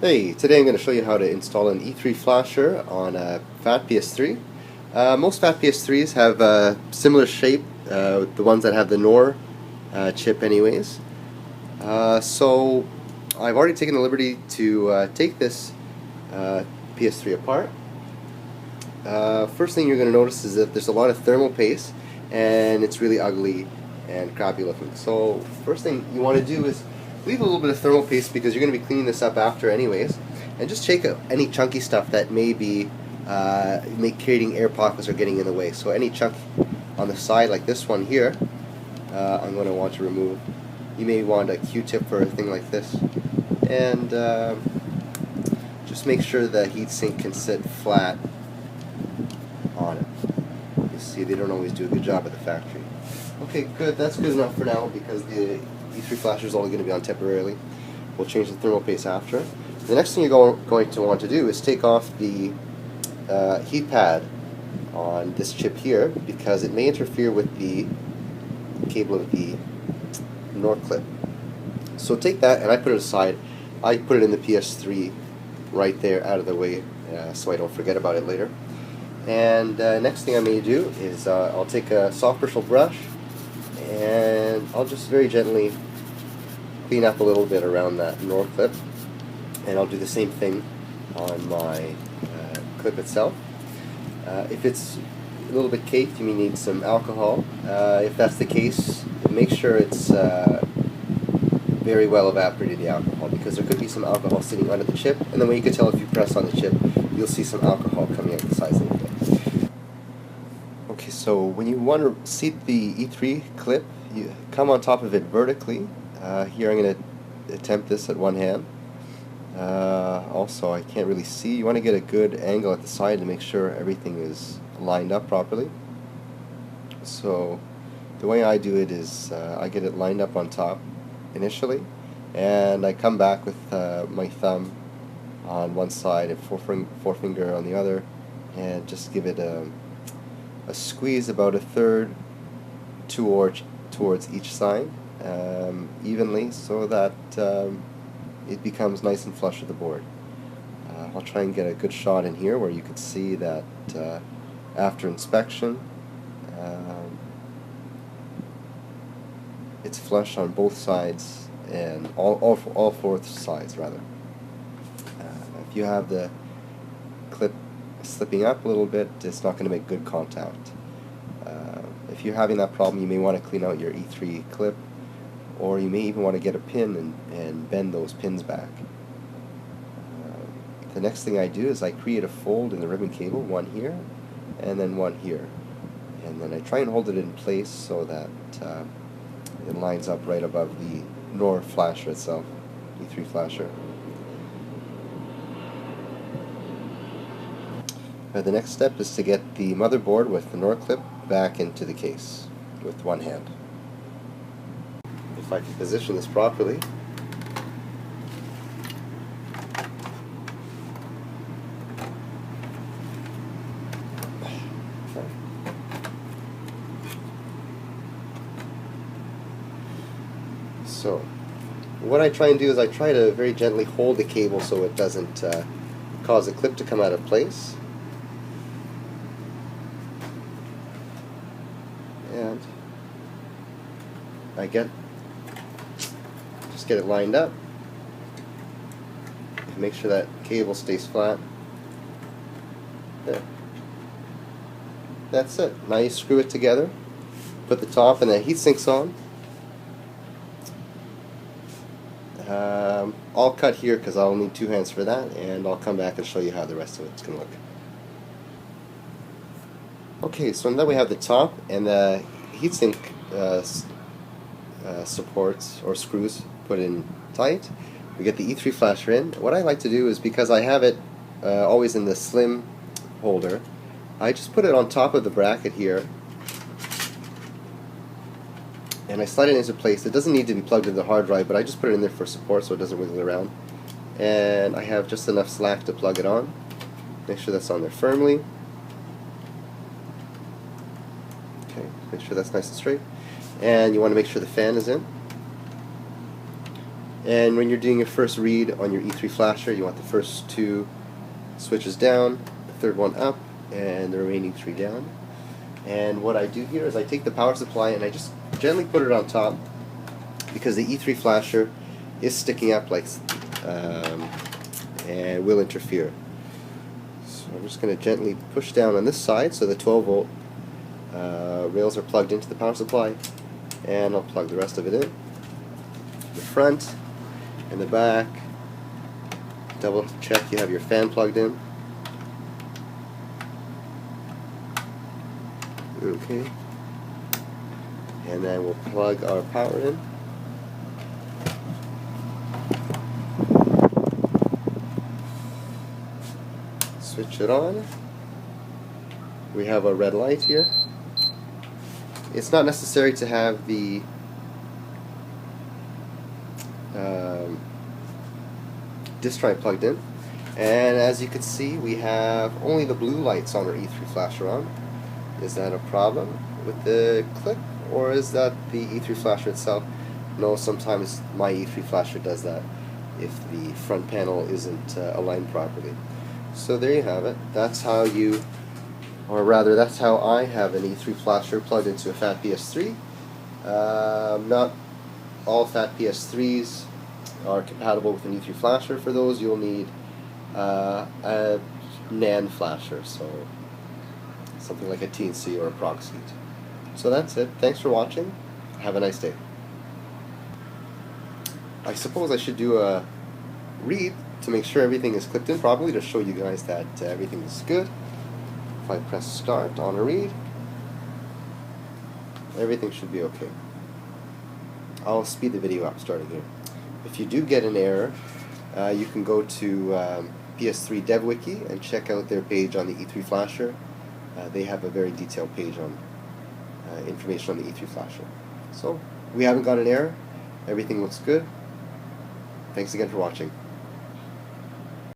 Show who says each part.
Speaker 1: Hey, today I'm going to show you how to install an E3 flasher on a Fat PS3. Most Fat PS3s have a similar shape, the ones that have the NOR chip anyways. So I've already taken the liberty to take this PS3 apart. First thing you're going to notice is that there's a lot of thermal paste and it's really ugly and crappy looking. So first thing you want to do is leave a little bit of thermal paste because you're going to be cleaning this up after anyways, and just take any chunky stuff that may be creating air pockets or getting in the way. So any chunk on the side like this one here, I'm going to want to remove. You may want a Q-tip for a thing like this, and just make sure the heatsink can sit flat on it. You see, they don't always do a good job at the factory. Okay, good. That's good enough for now because the E3 flasher is only going to be on temporarily. We'll change the thermal paste after. The next thing you're going to want to do is take off the heat pad on this chip here because it may interfere with the cable of the NOR clip. So take that, and I put it aside. I put it in the PS3 right there out of the way so I don't forget about it later. And next thing I may do is I'll take a soft bristle brush and I'll just very gently clean up a little bit around that NOR clip, and I'll do the same thing on my clip itself. If it's a little bit caked, you may need some alcohol. If that's the case, make sure it's very well evaporated, the alcohol, because there could be some alcohol sitting under the chip, and then when you can tell if you press on the chip, you'll see some alcohol coming out the sides a little bit. Okay, so when you want to seat the E3 clip, you come on top of it vertically. Here I'm going to attempt this at one hand. Also, I can't really see. You want to get a good angle at the side to make sure everything is lined up properly. So the way I do it is I get it lined up on top initially, and I come back with my thumb on one side and forefinger on the other, and just give it a squeeze about a third towards each side evenly, so that it becomes nice and flush with the board. I'll try and get a good shot in here where you can see that after inspection it's flush on both sides, and all four sides rather. If you have the clip slipping up a little bit, it's not going to make good contact. If you're having that problem, you may want to clean out your E3 clip, or you may even want to get a pin and bend those pins back. The next thing I do is I create a fold in the ribbon cable, one here and then one here, and then I try and hold it in place so that it lines up right above the NOR flasher itself, E3 flasher. The next step is to get the motherboard with the NOR clip back into the case with one hand. If I can position this properly, so what I try and do is I try to very gently hold the cable so it doesn't cause the clip to come out of place. And I just get it lined up. Make sure that cable stays flat. There. That's it. Now you screw it together. Put the top and the heat sinks on. I'll cut here because I'll need two hands for that, and I'll come back and show you how the rest of it's going to look. Okay, so now we have the top and the heatsink supports or screws put in tight. We get the E3 flasher in. What I like to do is, because I have it always in the slim holder, I just put it on top of the bracket here and I slide it into place. It doesn't need to be plugged into the hard drive, but I just put it in there for support so it doesn't wiggle around. And I have just enough slack to plug it on. Make sure that's on there firmly. Okay, make sure that's nice and straight. And you want to make sure the fan is in. And when you're doing your first read on your E3 flasher, you want the first 2 switches down, the third one up, and the remaining 3 down. And what I do here is I take the power supply and I just gently put it on top, because the E3 flasher is sticking up like and will interfere. So I'm just going to gently push down on this side so the 12 volt rails are plugged into the power supply, and I'll plug the rest of it in. The front and the back, double check you have your fan plugged in. Okay, and then we'll plug our power in. Switch it on. We have a red light here. It's not necessary to have the disk drive plugged in, and as you can see, we have only the blue lights on our E3 flasher on. Is that a problem with the clip, or is that the E3 flasher itself? No, sometimes my E3 flasher does that if the front panel isn't aligned properly. So there you have it. That's how you, or rather that's how I have an E3 flasher plugged into a Fat PS3. Not all Fat PS3s are compatible with an E3 flasher. For those you'll need a NAND flasher, so something like a TNC or a proxy. So that's it. Thanks for watching. Have a nice day. I suppose I should do a read to make sure everything is clipped in properly, to show you guys that everything is good. If I press start on a read, everything should be okay. I'll speed the video up starting here. If you do get an error, you can go to PS3 Dev Wiki and check out their page on the E3 flasher. They have a very detailed page on information on the E3 flasher. So we haven't got an error. Everything looks good. Thanks again for watching.